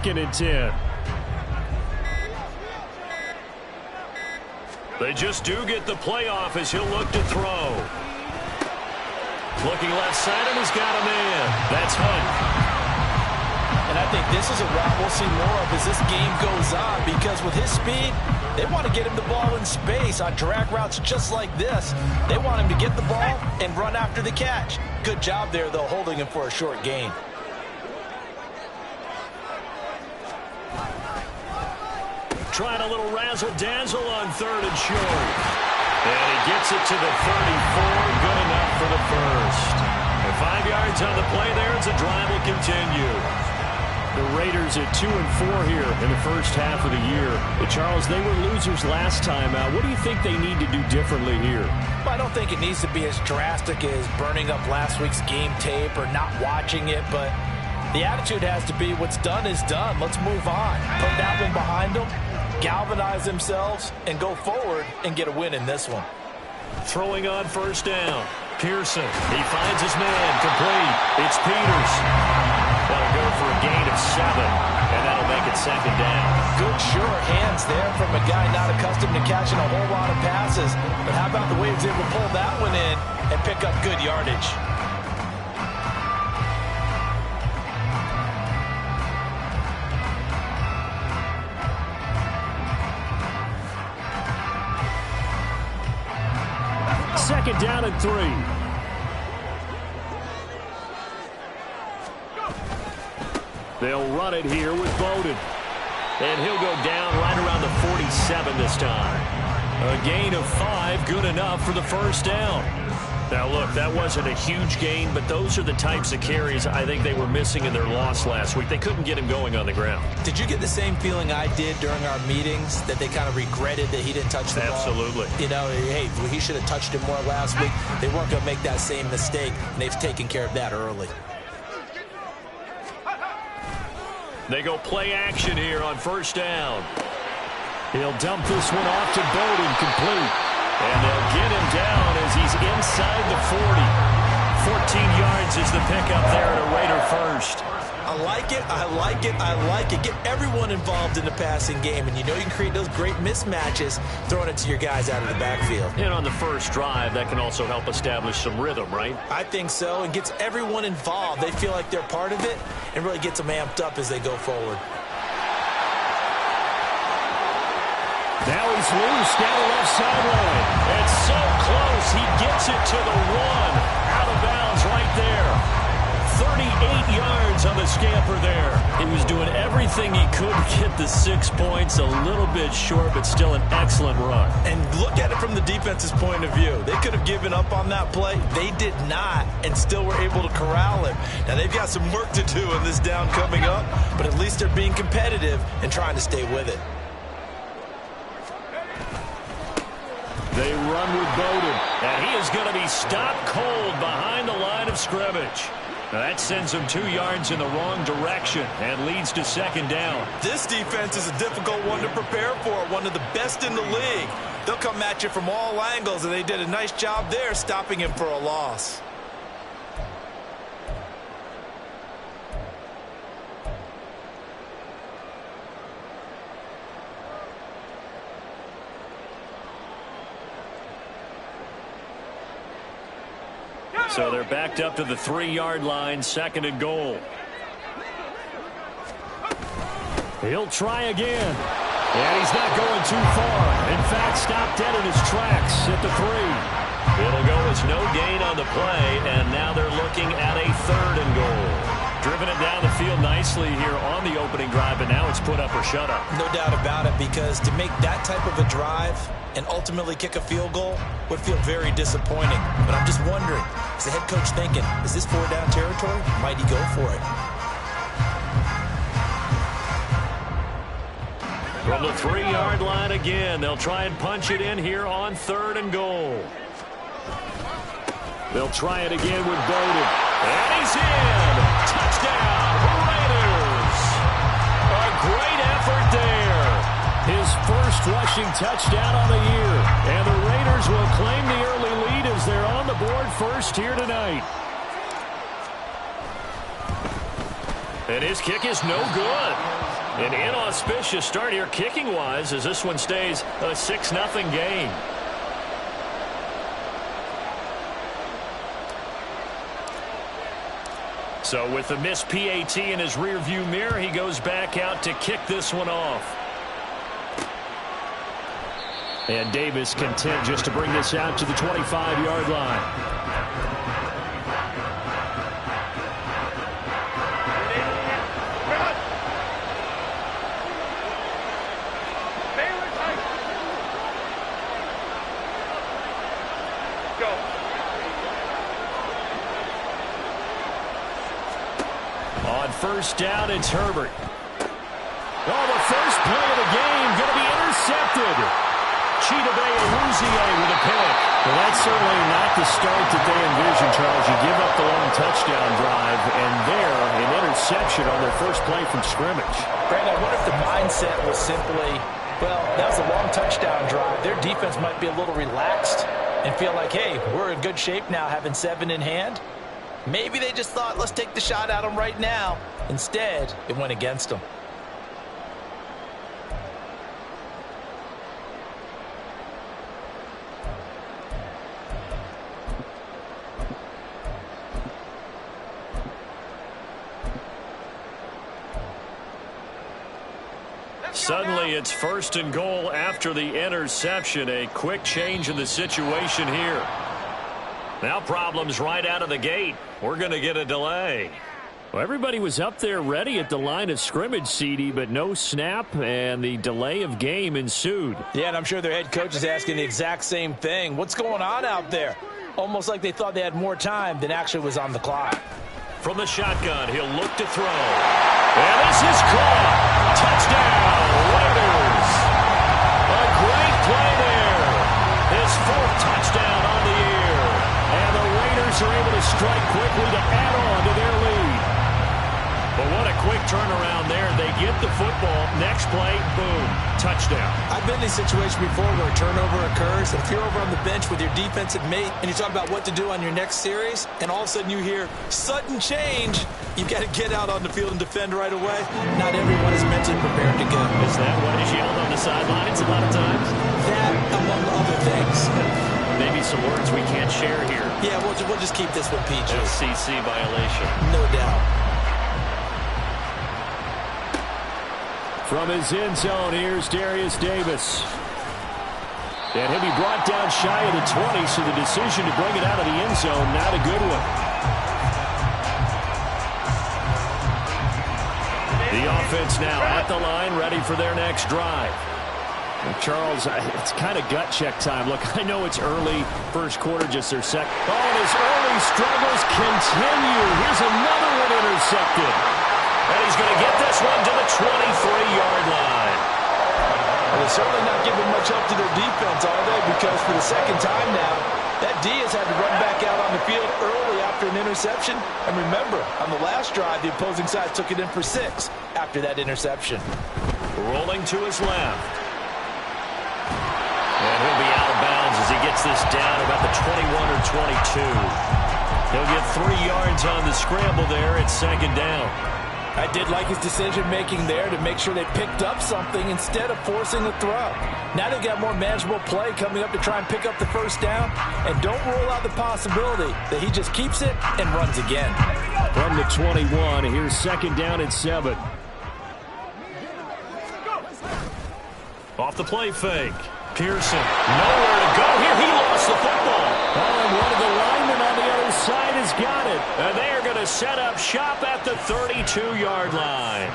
2nd and 10. They just do get the playoff as he'll look to throw. Looking left side, and he's got a man. That's Hunt. And I think this is a route we'll see more of as this game goes on, because with his speed, they want to get him the ball in space on drag routes just like this. They want him to get the ball and run after the catch. Good job there, though, holding him for a short gain. Trying a little razzle-dazzle on 3rd and short. And he gets it to the 34. Good enough for the first. And 5 yards on the play there as the drive will continue. The Raiders at 2-4 here in the first half of the year. But Charles, they were losers last time out. What do you think they need to do differently here? Well, I don't think it needs to be as drastic as burning up last week's game tape or not watching it, but the attitude has to be what's done is done. Let's move on. Put that one behind them, galvanize themselves, and go forward and get a win in this one. Throwing on 1st down. Pearson. He finds his man. Complete. It's Peters. That'll go for a gain of 7, and that'll make it 2nd down. Good, sure hands there from a guy not accustomed to catching a whole lot of passes. But how about the way he's able to pull that one in and pick up good yardage? Second down and 3. They'll run it here with Bowden. And he'll go down right around the 47 this time. A gain of 5, good enough for the 1st down. Now, look, that wasn't a huge gain, but those are the types of carries I think they were missing in their loss last week. They couldn't get him going on the ground. Did you get the same feeling I did during our meetings, that they kind of regretted that he didn't touch the ball? Absolutely. You know, hey, he should have touched it more last week. They weren't going to make that same mistake, and they've taken care of that early. They go play action here on 1st down. He'll dump this one off to Bowden, complete. And they'll get him down as he's inside the 40. 14 yards is the pickup there at a Raider first. I like it, I like it, I like it. Get everyone involved in the passing game, and you know you can create those great mismatches throwing it to your guys out of the backfield. And on the first drive, that can also help establish some rhythm, right? I think so, and gets everyone involved. They feel like they're part of it, and really gets them amped up as they go forward. Now he's loose down the left sideline. It's so close. He gets it to the 1. Out of bounds right there. 38 yards on the scamper there. He was doing everything he could to get the 6 points. A little bit short, but still an excellent run. And look at it from the defense's point of view. They could have given up on that play. They did not, and still were able to corral him. Now, they've got some work to do in this down coming up, but at least they're being competitive and trying to stay with it. They run with Bowden. And he is going to be stopped cold behind the line of scrimmage. Now that sends him 2 yards in the wrong direction and leads to 2nd down. This defense is a difficult one to prepare for, one of the best in the league. They'll come at you from all angles, and they did a nice job there stopping him for a loss. So they're backed up to the 3-yard line, 2nd and goal. He'll try again. And he's not going too far. In fact, stopped dead in his tracks at the 3. It'll go as no gain on the play, and now they're looking at a 3rd and goal. Driven it down the field nicely here on the opening drive, but now it's put up or shut up. No doubt about it, because to make that type of a drive and ultimately kick a field goal would feel very disappointing. But I'm just wondering, is the head coach thinking, is this 4-down territory? Might he go for it? From the 3-yard line again, they'll try and punch it in here on 3rd and goal. They'll try it again with Bowden. And he's in! Touchdown, Raiders! A great effort there. His first rushing touchdown on the year. And the Raiders will claim the early lead as they're on the board first here tonight. And his kick is no good. An inauspicious start here kicking-wise as this one stays a 6-0 game. So with the missed PAT in his rearview mirror, he goes back out to kick this one off. And Davis content just to bring this out to the 25-yard line. First down, it's Herbert. Oh, the first play of the game going to be intercepted. Chidobe Awuzie with a pick. Well, that's certainly not the start that they envisioned, Charles. You give up the long touchdown drive, and there, an interception on their first play from scrimmage. Brandon, I wonder if the mindset was simply, well, that was a long touchdown drive. Their defense might be a little relaxed and feel like, hey, we're in good shape now having 7 in hand. Maybe they just thought, let's take the shot at them right now. Instead, it went against them. Suddenly, it's 1st and goal after the interception. A quick change in the situation here. Now problems right out of the gate. We're going to get a delay. Well, everybody was up there ready at the line of scrimmage, CD, but no snap, and the delay of game ensued. Yeah, and I'm sure their head coach is asking the exact same thing. What's going on out there? Almost like they thought they had more time than actually was on the clock. From the shotgun, he'll look to throw. And this is caught. Touchdown, Raiders. A great play there. His 4th touchdown on the year. And the Raiders are able to strike quickly to add on to their lead. But what a quick turnaround there. They get the football. Next play, boom, touchdown. I've been in this situation before where a turnover occurs. If you're over on the bench with your defensive mate and you talk about what to do on your next series, and all of a sudden you hear sudden change, you've got to get out on the field and defend right away. Not everyone is mentally prepared to go. Is that what is yelled on the sidelines a lot of times? That, among other things. Maybe some words we can't share here. Yeah, we'll just keep this one PG. FCC violation. No doubt. From his end zone, here's Darius Davis. And he'll be brought down shy of the 20, so the decision to bring it out of the end zone, not a good one. The offense now at the line, ready for their next drive. Well, Charles, it's kind of gut check time. Look, I know it's early, first quarter, just their second. Oh, and his early struggles continue. Here's another one intercepted. And he's going to get this one to the 23-yard line. Well, they're certainly not giving much help to their defense, are they? Because for the second time now, that D has had to run back out on the field early after an interception. And remember, on the last drive, the opposing side took it in for 6 after that interception. Rolling to his left. And he'll be out of bounds as he gets this down about the 21 or 22. He'll get 3 yards on the scramble there at 2nd down. I did like his decision-making there to make sure they picked up something instead of forcing the throw. Now they've got more manageable play coming up to try and pick up the first down. And don't rule out the possibility that he just keeps it and runs again. From the 21, here's 2nd down and 7. Off the play fake. Pearson, nowhere to go here. He lost the football. Oh, and one of the linemen on the other side has got it. And they are going to set up shop at the 32-yard line.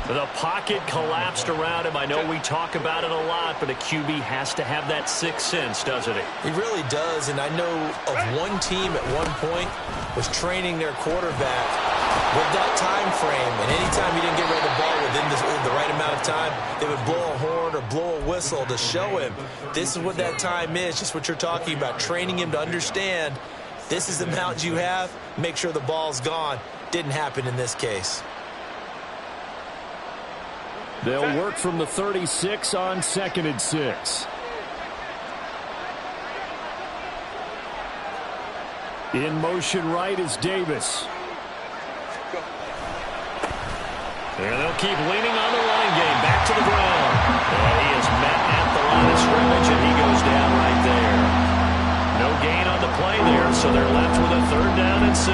The pocket collapsed around him. I know we talk about it a lot, but a QB has to have that sixth sense, doesn't he? He really does, and I know of one team at one point was training their quarterback with that time frame, and anytime he didn't get rid of the ball within the right amount of time, they would blow a horn or blow a whistle to show him this is what that time is, just what you're talking about, training him to understand this is the amount you have, make sure the ball's gone. Didn't happen in this case. They'll work from the 36 on 2nd and 6. In motion right is Davis. And they'll keep leaning on the running game. Back to the ground. And he is met at the line of scrimmage, and he goes down right there. No gain on the play there, so they're left with a 3rd down and 6.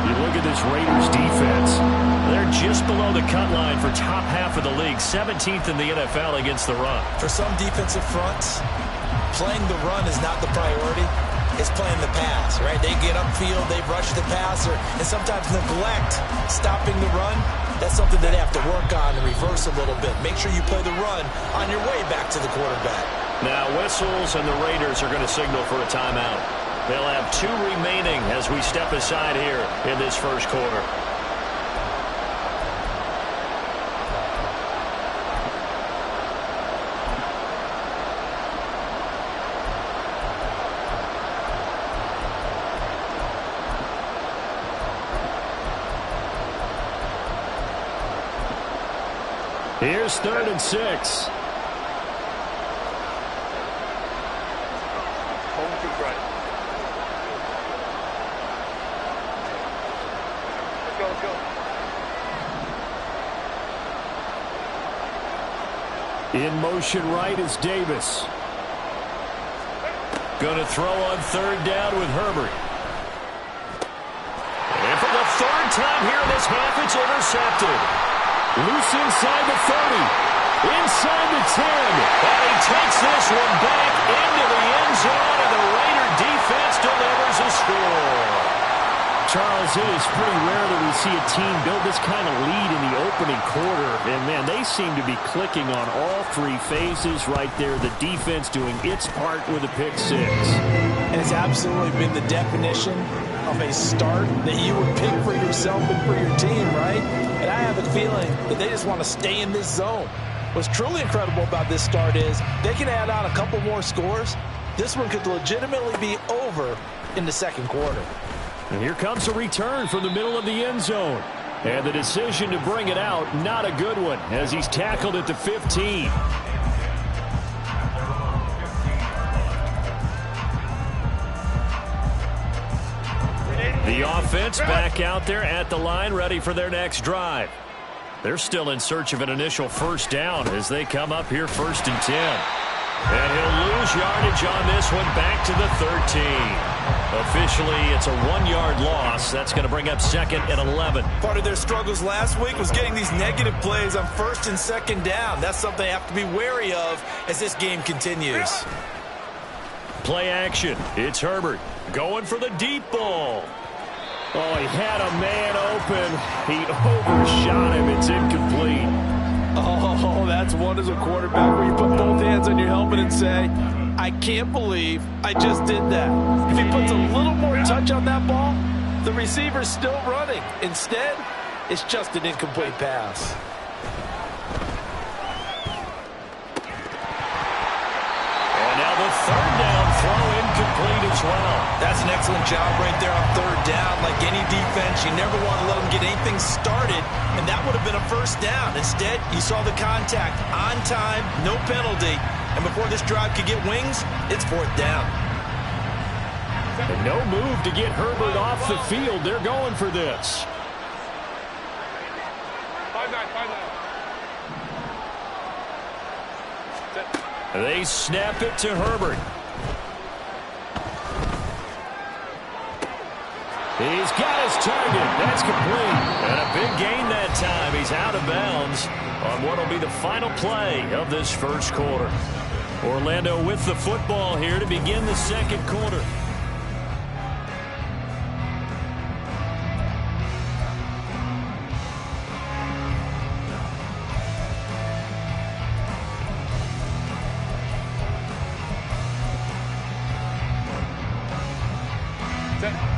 You look at this Raiders defense. They're just below the cut line for top half of the league, 17th in the NFL against the run. For some defensive fronts, playing the run is not the priority. It's playing the pass, right? They get upfield, they rush the passer, and sometimes neglect stopping the run. That's something that they have to work on and reverse a little bit. Make sure you play the run on your way back to the quarterback. Now whistles, and the Raiders are going to signal for a timeout. They'll have 2 remaining as we step aside here in this first quarter. Here's 3rd and 6. In motion right is Davis. Going to throw on 3rd down with Herbert. And for the 3rd time here in this half, it's intercepted. Loose inside the 30. Inside the 10. And he takes this one back into the end zone, and the Raider defense delivers a score. Charles, it is pretty rare that we see a team build this kind of lead in the opening quarter. And, man, they seem to be clicking on all 3 phases right there. The defense doing its part with a pick 6. And it's absolutely been the definition of a start that you would pick for yourself and for your team, right? And I have a feeling that they just want to stay in this zone. What's truly incredible about this start is they can add on a couple more scores. This one could legitimately be over in the second quarter. And here comes a return from the middle of the end zone. And the decision to bring it out, not a good one, as he's tackled at the 15. The offense back out there at the line, ready for their next drive. They're still in search of an initial 1st down as they come up here 1st and 10. And he'll lose yardage on this one, back to the 13. Officially, it's a 1-yard loss. That's going to bring up 2nd and 11. Part of their struggles last week was getting these negative plays on 1st and 2nd down. That's something they have to be wary of as this game continues. Play action. It's Herbert going for the deep ball. Oh, he had a man open. He overshot him. It's incomplete. Oh, that's one as a quarterback where you put both hands on your helmet and say, I can't believe I just did that. If he puts a little more touch on that ball, the receiver's still running. Instead, it's just an incomplete pass. And now the 3rd down throw incomplete as well. That's an excellent job right there on 3rd down. Like any defense, you never want to let them get anything started, and that would have been a 1st down. Instead, you saw the contact on time, no penalty. And before this drive could get wings, it's 4th down. And no move to get Herbert off the field. They're going for this. 5-9. They snap it to Herbert. He's got his target. That's complete. And a big gain that time. He's out of bounds on what will be the final play of this first quarter. Orlando with the football here to begin the second quarter.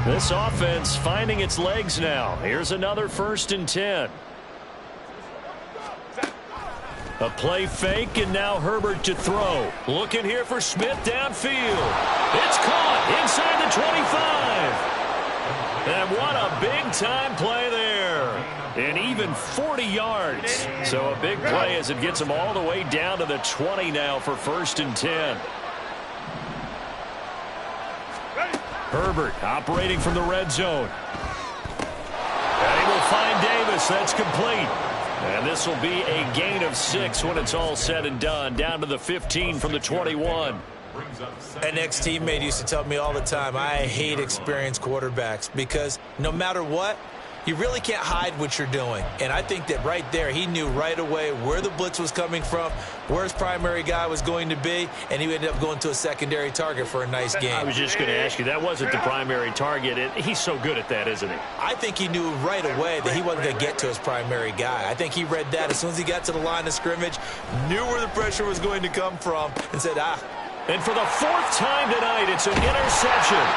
This offense finding its legs now. Here's another 1st and 10. A play fake, and now Herbert to throw. Looking here for Smith downfield. It's caught inside the 25. And what a big-time play there. And even 40 yards. So a big play as it gets them all the way down to the 20 now for 1st and 10. Herbert operating from the red zone. And he will find Davis. That's complete. And this will be a gain of 6 when it's all said and done. Down to the 15 from the 21. An ex-teammate used to tell me all the time, I hate experienced quarterbacks because no matter what, you really can't hide what you're doing. And I think that right there, he knew right away where the blitz was coming from, where his primary guy was going to be, and he ended up going to a secondary target for a nice game. I was just going to ask you, that wasn't the primary target. He's so good at that, isn't he? I think he knew right away that he wasn't going to get to his primary guy. I think he read that as soon as he got to the line of scrimmage, knew where the pressure was going to come from, and said, And for the 4th time tonight, it's an interception.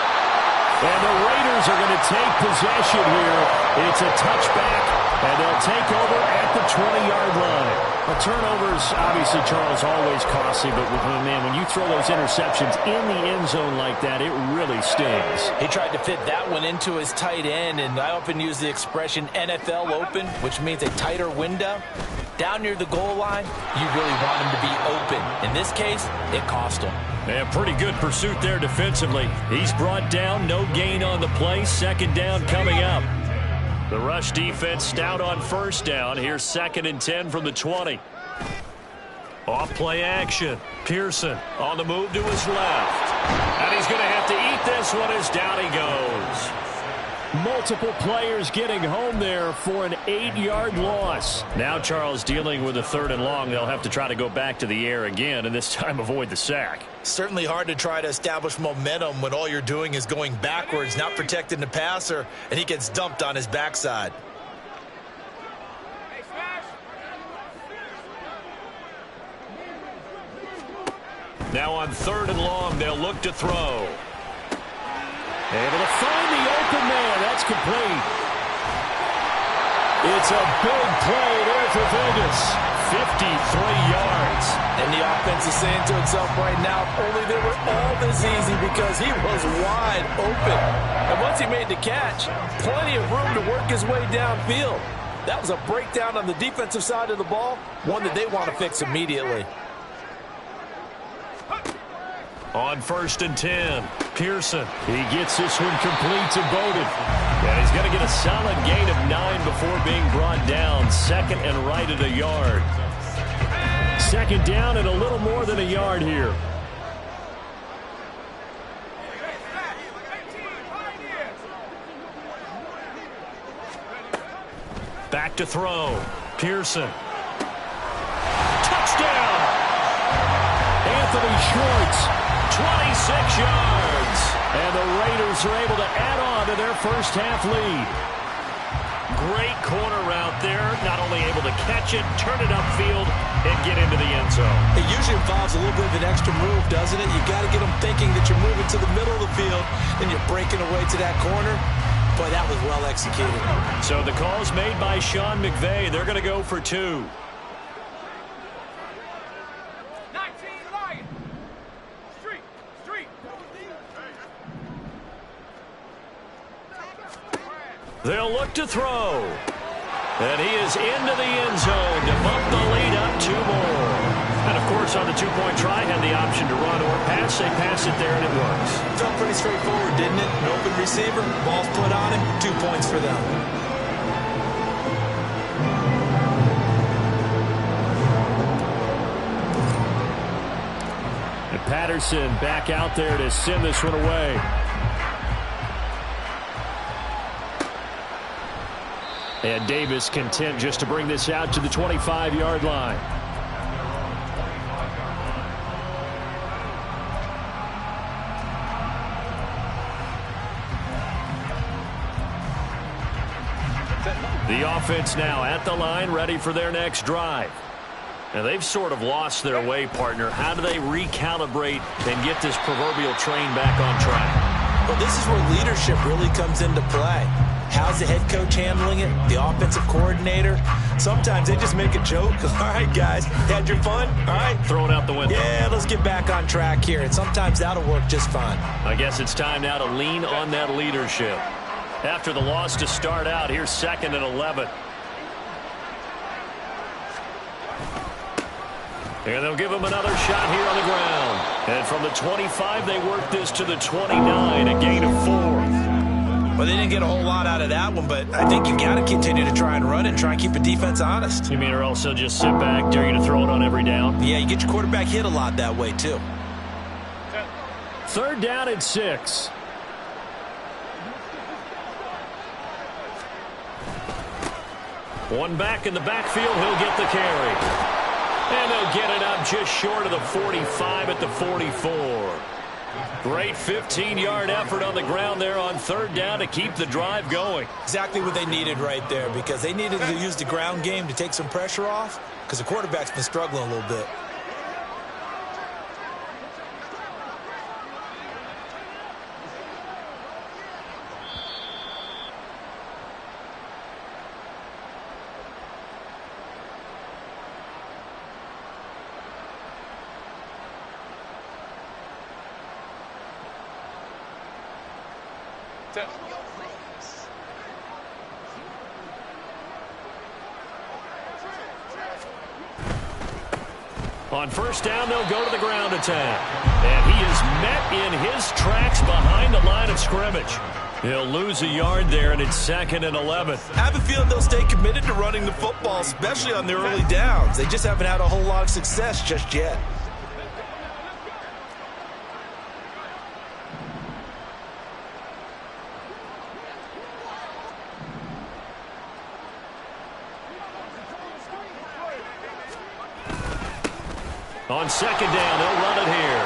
And the Raiders are going to take possession here. It's a touchback, and they'll take over at the 20-yard line. A turnover's obviously, Charles, always costly, but man, when you throw those interceptions in the end zone like that, it really stings. He tried to fit that one into his tight end, and I often use the expression NFL open, which means a tighter window. Down near the goal line, you really want him to be open. In this case, it cost him. And pretty good pursuit there defensively. He's brought down, no gain on the play. 2nd down coming up. The rush defense stout on 1st down. Here's 2nd and 10 from the 20. Off play action. Pearson on the move to his left. And he's going to have to eat this one as down he goes. Multiple players getting home there for an 8-yard loss. Now Charles dealing with a 3rd and long. They'll have to try to go back to the air again, and this time avoid the sack. Certainly hard to try to establish momentum when all you're doing is going backwards, not protecting the passer, and he gets dumped on his backside. Now on 3rd and long, they'll look to throw. Able to find the open man. That's complete. It's a big play there for Vegas. 53 yards. And the offense is saying to itself right now, if only they were all this easy because he was wide open. And once he made the catch, plenty of room to work his way downfield. That was a breakdown on the defensive side of the ball, one that they want to fix immediately. On 1st and 10, Pearson. He gets this one complete to Bowden. And he's going to get a solid gain of 9 before being brought down. 2nd and right at a yard. 2nd down and a little more than a yard here. Back to throw. Pearson. Touchdown! Anthony Schwartz. 26 yards. And the Raiders are able to add on to their first half lead. Great corner route there. Not only able to catch it, turn it upfield, and get into the end zone. It usually involves a little bit of an extra move, doesn't it? You've got to get them thinking that you're moving to the middle of the field, and you're breaking away to that corner. Boy, that was well executed. So the call's made by Sean McVay. They're going to go for 2. They'll look to throw. And he is into the end zone to bump the lead up 2 more. And, of course, on the 2-point try, had the option to run or pass. They pass it there, and it works. Felt pretty straightforward, didn't it? An open receiver, ball's put on him, 2 points for them. And Patterson back out there to send this one away. And Davis content just to bring this out to the 25-yard line. The offense now at the line, ready for their next drive. And they've sort of lost their way, partner. How do they recalibrate and get this proverbial train back on track? Well, this is where leadership really comes into play. How's the head coach handling it? The offensive coordinator? Sometimes they just make a joke. All right, guys, had your fun? All right. Throw it out the window. Yeah, let's get back on track here. And sometimes that'll work just fine. I guess it's time now to lean on that leadership. After the loss to start out, here's 2nd and 11. And they'll give him another shot here on the ground. And from the 25, they work this to the 29, a gain of 4. Well, they didn't get a whole lot out of that one, but I think you've got to continue to try and run and try and keep the defense honest. You mean or else they'll just sit back, dare you to throw it on every down? Yeah, you get your quarterback hit a lot that way, too. 3rd down and 6. One back in the backfield, he'll get the carry. And they'll get it up just short of the 45 at the 44. Great 15-yard effort on the ground there on 3rd down to keep the drive going. Exactly what they needed right there, because they needed to use the ground game to take some pressure off, because the quarterback's been struggling a little bit. On 1st down, they'll go to the ground attack. And he is met in his tracks behind the line of scrimmage. He'll lose a yard there, and it's 2nd and 11. I have a feeling they'll stay committed to running the football, especially on their early downs. They just haven't had a whole lot of success just yet. On 2nd down, they'll run it here.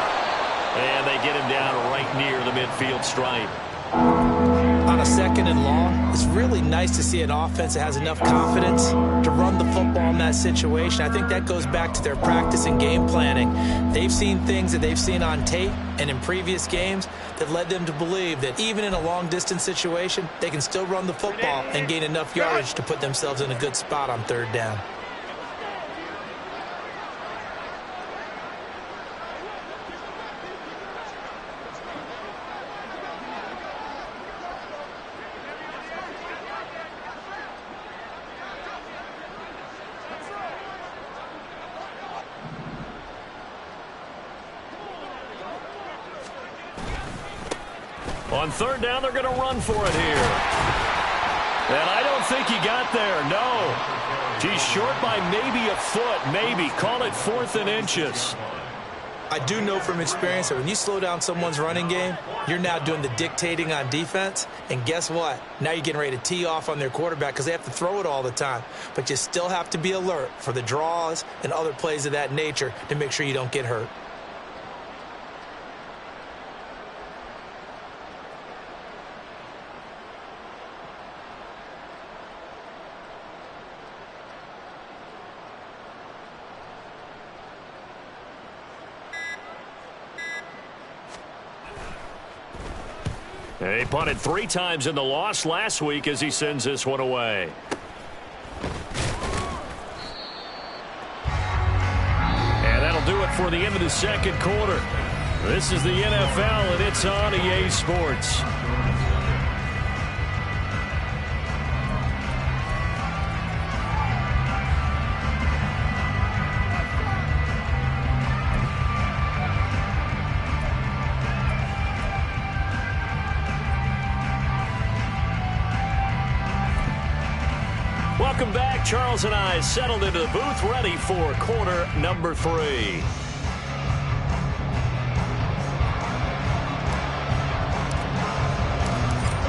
And they get him down right near the midfield stripe. On a 2nd and long, it's really nice to see an offense that has enough confidence to run the football in that situation. I think that goes back to their practice and game planning. They've seen things that they've seen on tape and in previous games that led them to believe that even in a long-distance situation, they can still run the football and gain enough yardage to put themselves in a good spot on 3rd down. On 3rd down, they're going to run for it here. And I don't think he got there, no. He's short by maybe a foot, maybe. Call it 4th and inches. I do know from experience that when you slow down someone's running game, you're now doing the dictating on defense. And guess what? Now you're getting ready to tee off on their quarterback because they have to throw it all the time. But you still have to be alert for the draws and other plays of that nature to make sure you don't get hurt. He punted 3 times in the loss last week as he sends this one away. And that'll do it for the end of the 2nd quarter. This is the NFL, and it's on EA Sports. Welcome back. Charles and I settled into the booth, ready for quarter number 3.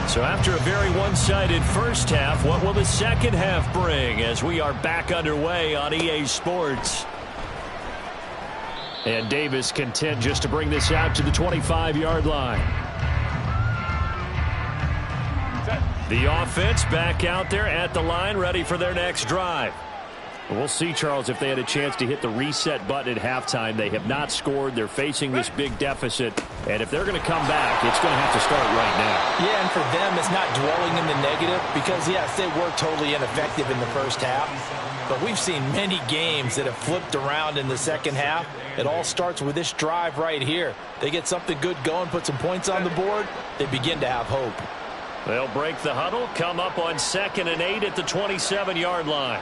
So after a very one-sided first half, what will the second half bring as we are back underway on EA Sports? And Davis content just to bring this out to the 25-yard line. The offense back out there at the line, ready for their next drive. We'll see, Charles, if they had a chance to hit the reset button at halftime. They have not scored. They're facing this big deficit. And if they're going to come back, it's going to have to start right now. Yeah, and for them, it's not dwelling in the negative because, yes, they were totally ineffective in the first half. But we've seen many games that have flipped around in the second half. It all starts with this drive right here. They get something good going, put some points on the board, they begin to have hope. They'll break the huddle, come up on 2nd and 8 at the 27-yard line.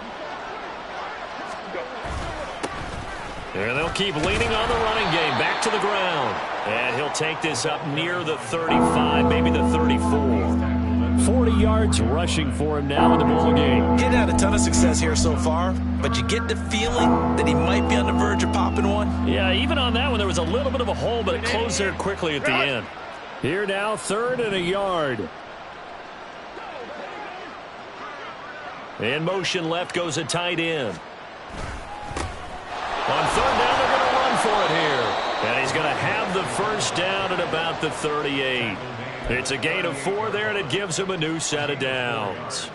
And they'll keep leaning on the running game, back to the ground. And he'll take this up near the 35, maybe the 34. 40 yards rushing for him now in the ball game. Getting had a ton of success here so far, but you get the feeling that he might be on the verge of popping one. Yeah, even on that one, there was a little bit of a hole, but it closed there quickly at the end. Here now, 3rd and a yard. In motion left goes a tight end. On 3rd down, they're going to run for it here. And he's going to have the first down at about the 38. It's a gain of 4 there, and it gives him a new set of downs.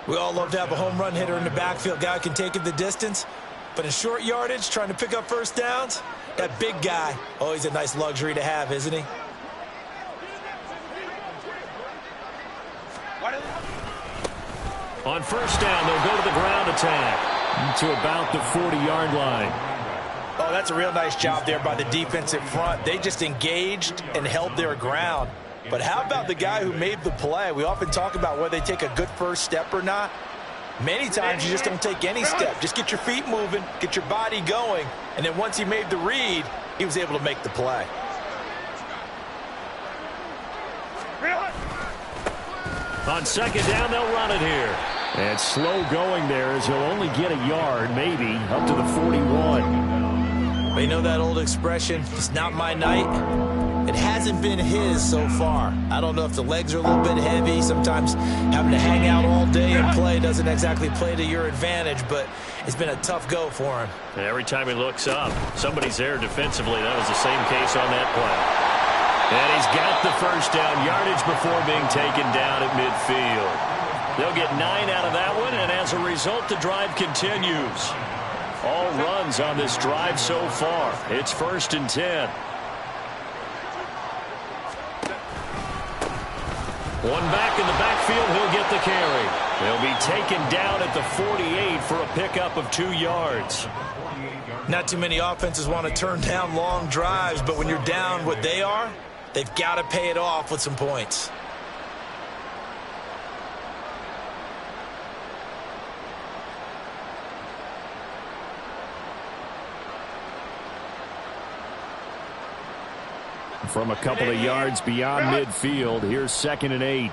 We all love to have a home run hitter in the backfield. Guy can take it the distance. But in short yardage, trying to pick up first downs, that big guy, always a nice luxury to have, isn't he? On first down, they'll go to the ground attack. To about the 40-yard line. Oh, that's a real nice job there by the defensive front. They just engaged and held their ground. But how about the guy who made the play? We often talk about whether they take a good first step or not. Many times you just don't take any step. Just get your feet moving, get your body going, and then once he made the read, he was able to make the play. On second down, they'll run it here. And slow going there as he'll only get a yard, maybe, up to the 41. You know that old expression, it's not my night? It hasn't been his so far. I don't know if the legs are a little bit heavy. Sometimes having to hang out all day and play doesn't exactly play to your advantage, but it's been a tough go for him. And every time he looks up, somebody's there defensively. That was the same case on that play. And he's got the first down yardage before being taken down at midfield. They'll get 9 out of that one, and as a result, the drive continues. All runs on this drive so far. It's 1st and 10. One back in the backfield, he'll get the carry. They'll be taken down at the 48 for a pickup of 2 yards. Not too many offenses want to turn down long drives, but when you're down what they are, they've got to pay it off with some points. From a couple of yards beyond midfield, here's 2nd and 8.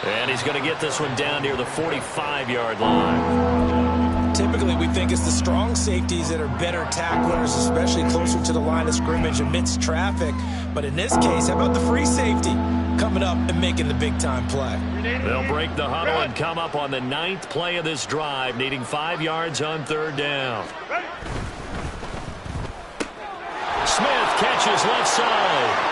And he's going to get this one down near the 45-yard line. Typically, we think it's the strong safeties that are better tacklers, especially closer to the line of scrimmage amidst traffic. But in this case, how about the free safety coming up and making the big-time play? They'll break the huddle and come up on the 9th play of this drive, needing 5 yards on 3rd down. Smith catches left side.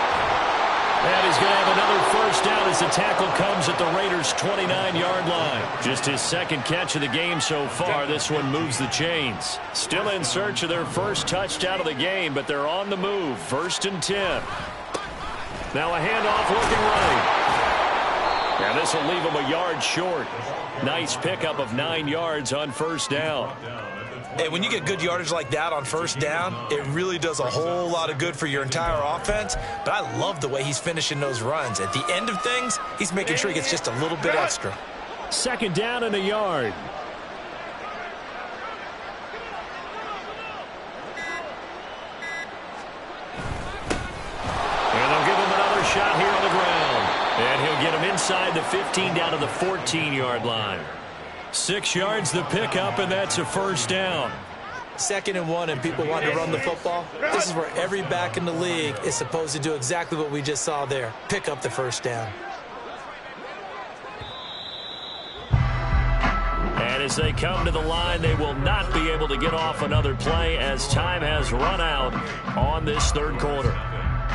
And he's going to have another first down as the tackle comes at the Raiders' 29-yard line. Just his 2nd catch of the game so far. This one moves the chains. Still in search of their first touchdown of the game, but they're on the move. 1st and 10. Now a handoff looking right. And this will leave him a yard short. Nice pickup of 9 yards on first down. Hey, when you get good yardage like that on first down, it really does a whole lot of good for your entire offense. But I love the way he's finishing those runs. At the end of things, he's making sure he gets just a little bit extra. 2nd down and a yard. And they'll give him another shot here on the ground. And he'll get him inside the 15 down to the 14-yard line. 6 yards the pickup, and that's a first down. 2nd and 1, and people want to run the football. This is where every back in the league is supposed to do exactly what we just saw there. Pick up the first down. And as they come to the line, they will not be able to get off another play as time has run out on this 3rd quarter.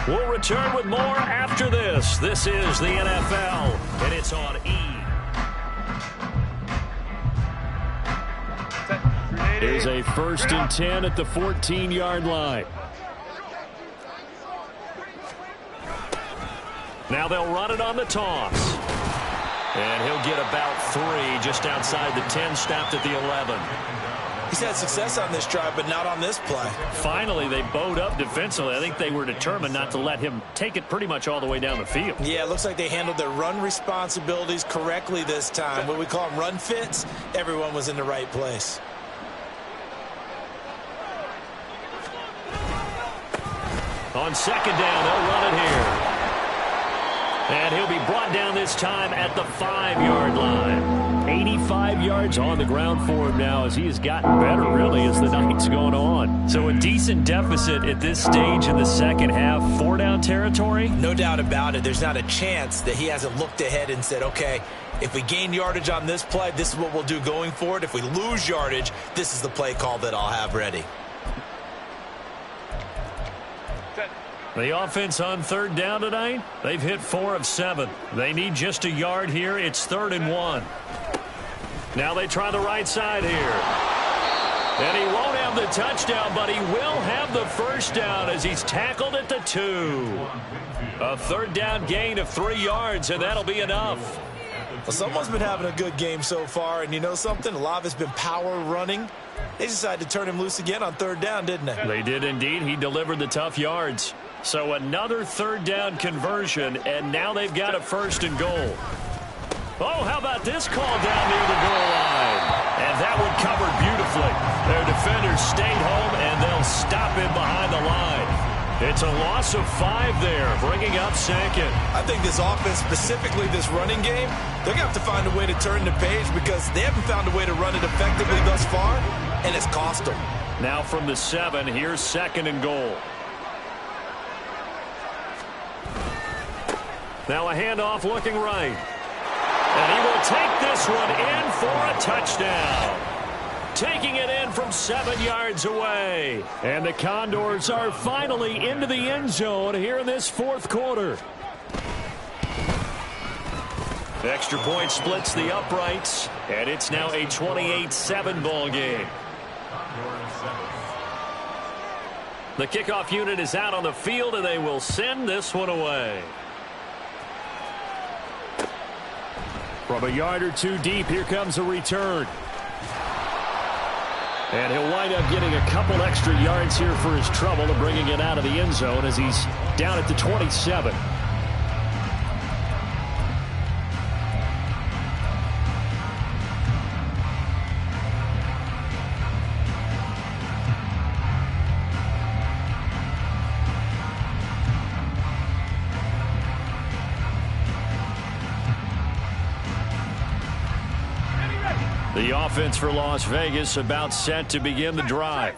We'll return with more after this. This is the NFL, and it's on E! Here's a 1st and 10 at the 14-yard line. Now they'll run it on the toss. And he'll get about 3 just outside the 10, stopped at the 11. He's had success on this drive, but not on this play. Finally, they bowed up defensively. I think they were determined not to let him take it pretty much all the way down the field. Yeah, it looks like they handled their run responsibilities correctly this time. What we call them run fits, everyone was in the right place. On second down, they'll run it here. And he'll be brought down this time at the 5-yard line. 85 yards on the ground for him now as he has gotten better, really, as the night's going on. So a decent deficit at this stage in the second half. 4-down territory? No doubt about it. There's not a chance that he hasn't looked ahead and said, okay, if we gain yardage on this play, this is what we'll do going forward. If we lose yardage, this is the play call that I'll have ready. The offense on third down tonight, they've hit 4 of 7. They need just a yard here. It's 3rd and 1. Now they try the right side here. And he won't have the touchdown, but he will have the first down as he's tackled at the 2. A third down gain of 3 yards, and that'll be enough. Well, someone's been having a good game so far, and you know something? A lot of it's been power running. They decided to turn him loose again on third down, didn't they? They did indeed. He delivered the tough yards. So another third down conversion, and now they've got a 1st and goal. Oh, how about this call down near the goal line? And that one covered beautifully. Their defenders stayed home, and they'll stop him behind the line. It's a loss of 5 there, bringing up 2nd. I think this offense, specifically this running game, they're going to have to find a way to turn the page because they haven't found a way to run it effectively thus far, and it's cost them. Now from the 7, here's 2nd and goal. Now a handoff looking right. And he will take this one in for a touchdown. Taking it in from 7 yards away. And the Condors are finally into the end zone here in this 4th quarter. The extra point splits the uprights, and it's now a 28-7 ball game. The kickoff unit is out on the field, and they will send this one away. From a yard or 2 deep, here comes a return. And he'll wind up getting a couple extra yards here for his trouble and bringing it out of the end zone as he's down at the 27. The offense for Las Vegas about set to begin the drive.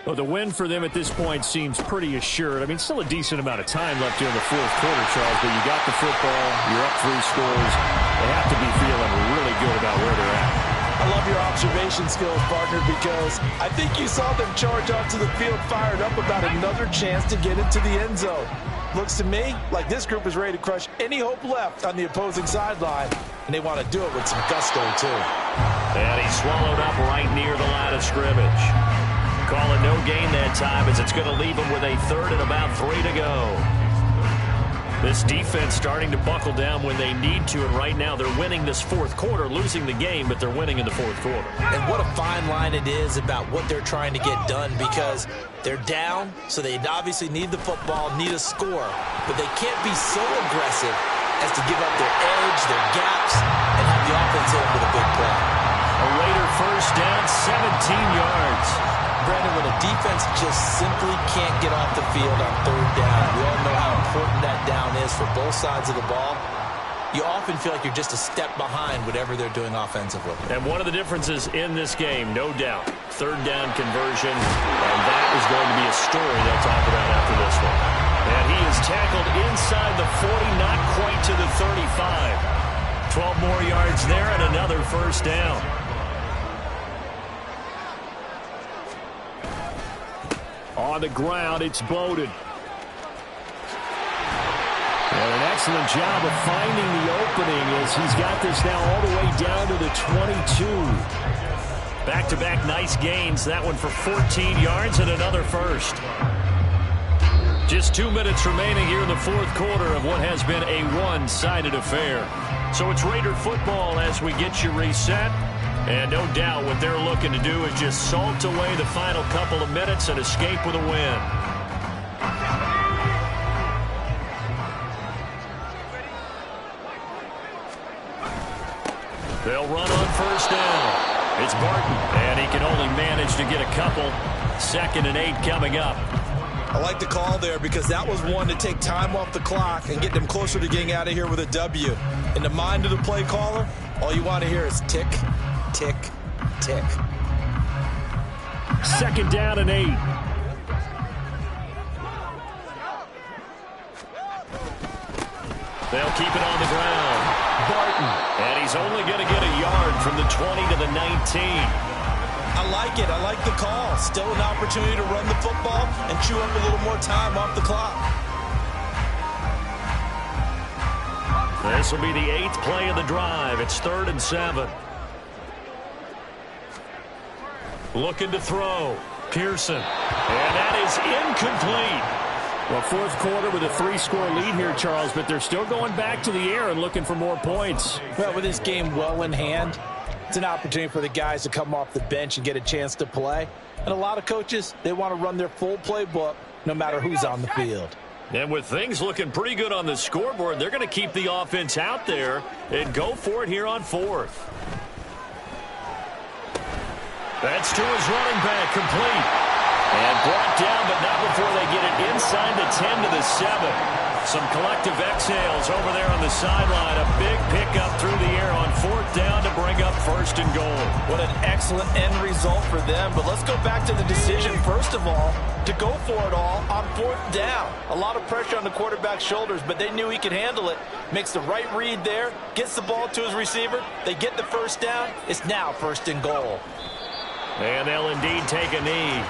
Well, the win for them at this point seems pretty assured. I mean, still a decent amount of time left here in the 4th quarter, Charles, but you got the football, you're up 3 scores. They have to be feeling really good about where they're at. I love your observation skills, partner, because I think you saw them charge onto the field fired up about another chance to get into the end zone. Looks to me like this group is ready to crush any hope left on the opposing sideline, and they want to do it with some gusto, too. And he's swallowed up right near the line of scrimmage. Calling no gain that time as it's going to leave him with a 3rd and about 3 to go. This defense starting to buckle down when they need to, and right now they're winning this 4th quarter, losing the game, but they're winning in the 4th quarter. And what a fine line it is about what they're trying to get done because they're down, so they obviously need the football, need a score, but they can't be so aggressive as to give up their edge, their gaps, and have the offense hit them with a big play. A Raider first down, 17 yards. Brandon, when a defense just simply can't get off the field on 3rd down, we all know how important that down is for both sides of the ball. You often feel like you're just a step behind whatever they're doing offensively. And one of the differences in this game, no doubt, 3rd down conversion, and that is going to be a story they'll talk about after this one. And he is tackled inside the 40, not quite to the 35. 12 more yards there and another first down. On the ground, it's Bowden. And an excellent job of finding the opening as he's got this now all the way down to the 22. Back-to-back nice gains. That one for 14 yards and another first. Just 2 minutes remaining here in the 4th quarter of what has been a one-sided affair. So it's Raider football as we get you reset. And no doubt what they're looking to do is just salt away the final couple of minutes and escape with a win. They'll run on first down. It's Barton, and he can only manage to get a couple. 2nd and 8 coming up. I like the call there because that was one to take time off the clock and get them closer to getting out of here with a W. In the mind of the play caller, all you want to hear is tick, tick, tick. 2nd down and 8. They'll keep it on the ground. Barton. And he's only going to get a yard from the 20 to the 19. I like it. I like the call. Still an opportunity to run the football and chew up a little more time off the clock. This will be the 8th play of the drive. It's 3rd and 7. Looking to throw. Pearson. And that is incomplete. Well, 4th quarter with a 3-score lead here, Charles, but they're still going back to the air and looking for more points. Well, with this game well in hand, it's an opportunity for the guys to come off the bench and get a chance to play. And a lot of coaches, they want to run their full playbook no matter who's on the field. And with things looking pretty good on the scoreboard, they're going to keep the offense out there and go for it here on 4th. That's to his running back, complete. And brought down, but not before they get it inside the 10 to the 7. Some collective exhales over there on the sideline. A big pickup through the air on 4th down to bring up 1st and goal. What an excellent end result for them. But let's go back to the decision, first of all, to go for it all on 4th down. A lot of pressure on the quarterback's shoulders, but they knew he could handle it. Makes the right read there, gets the ball to his receiver. They get the 1st down. It's now 1st and goal. And they'll indeed take a knee.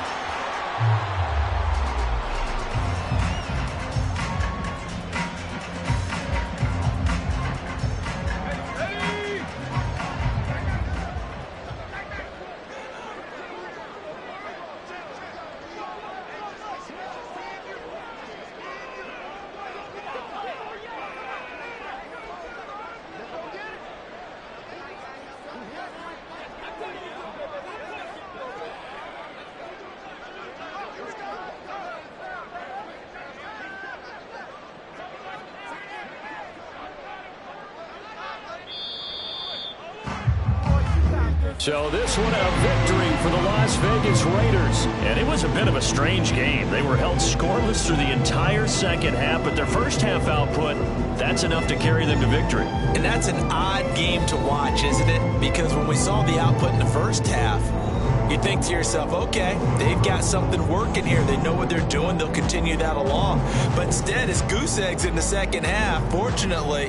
So this one a victory for the Las Vegas Raiders. And it was a bit of a strange game. They were held scoreless through the entire 2nd half, but their 1st half output, that's enough to carry them to victory. And that's an odd game to watch, isn't it? Because when we saw the output in the 1st half, you think to yourself, okay, they've got something working here. They know what they're doing. They'll continue that along. But instead, it's goose eggs in the 2nd half. Fortunately,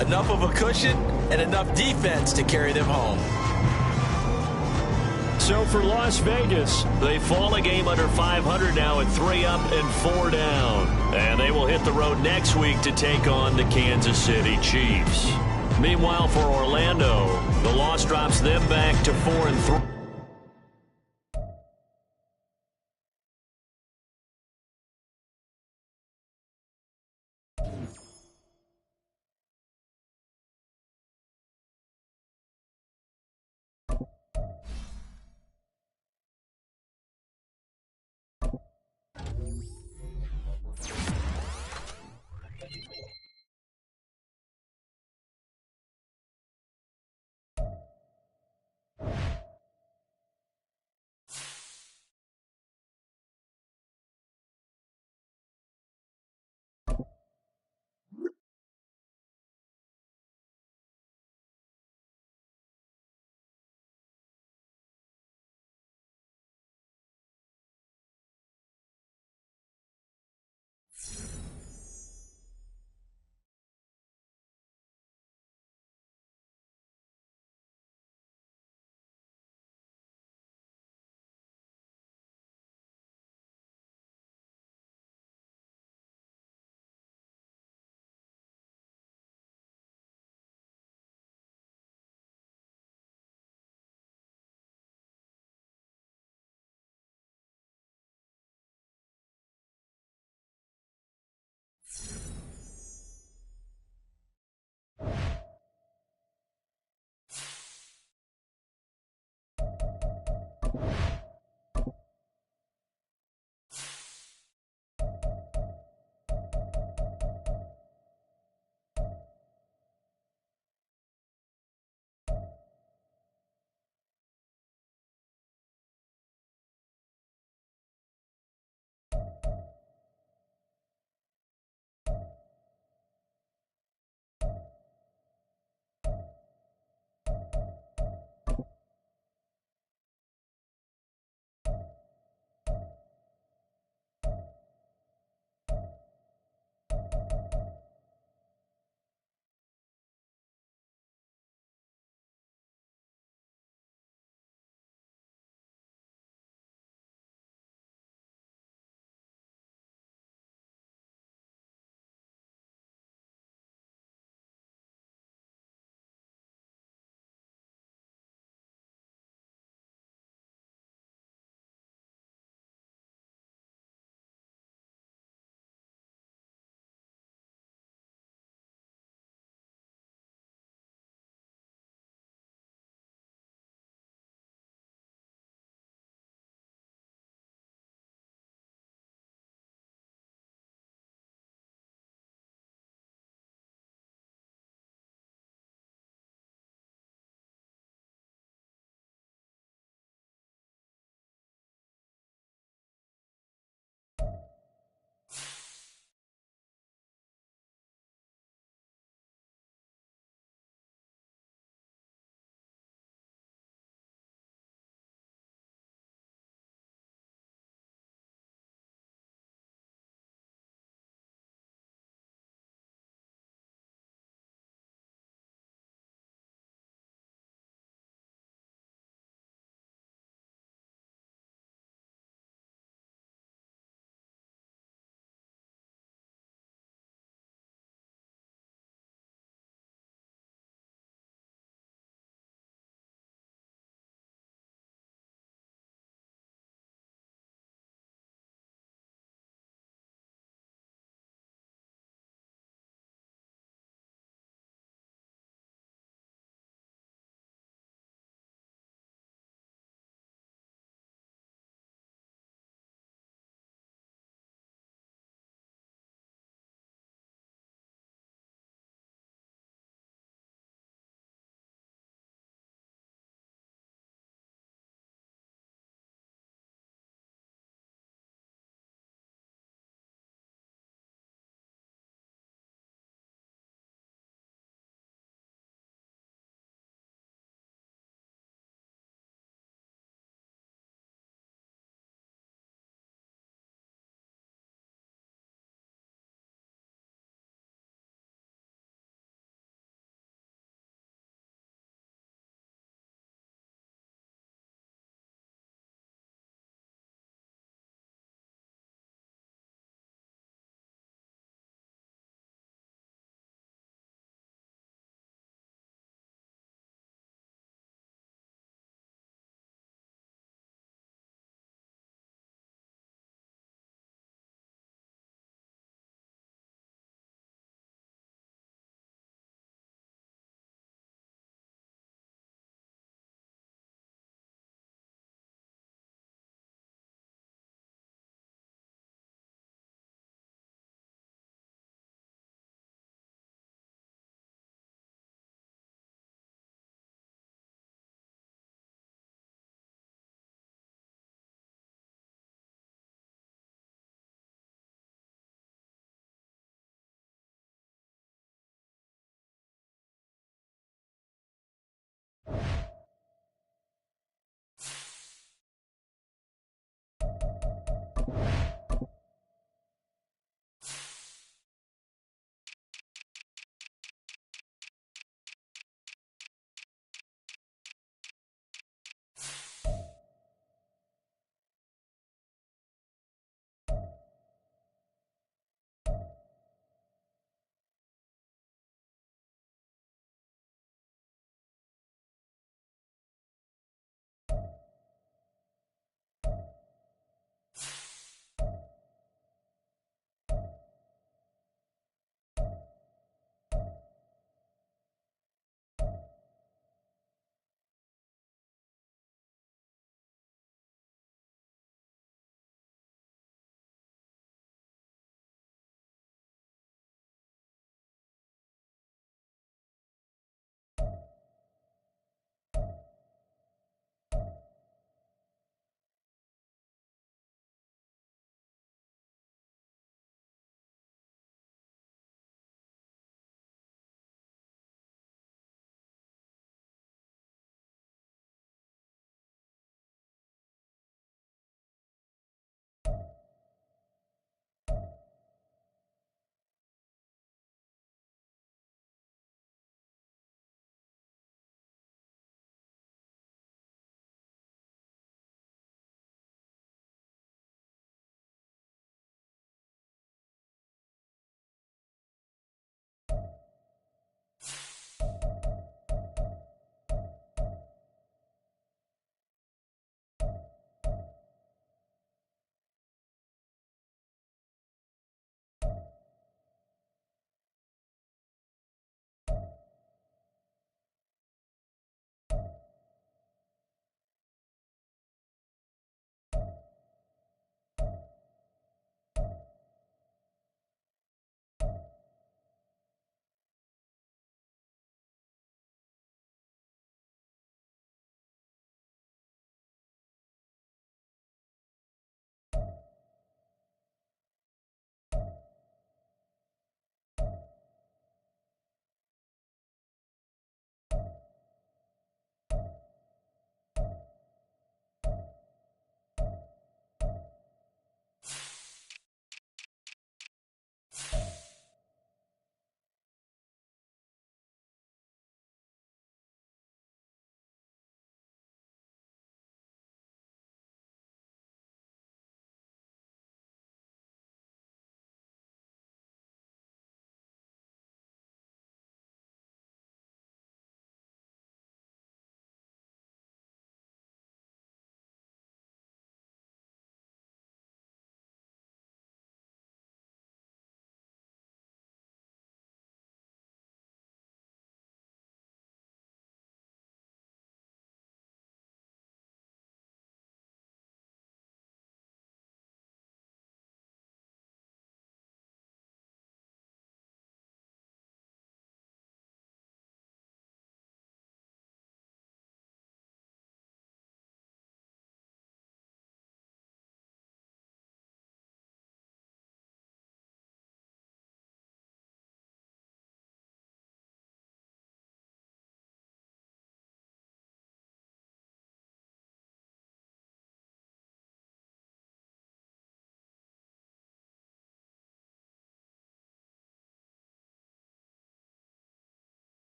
enough of a cushion and enough defense to carry them home. So for Las Vegas, they fall a game under 500 now at 3 up and 4 down. And they will hit the road next week to take on the Kansas City Chiefs. Meanwhile, for Orlando, the loss drops them back to 4 and 3.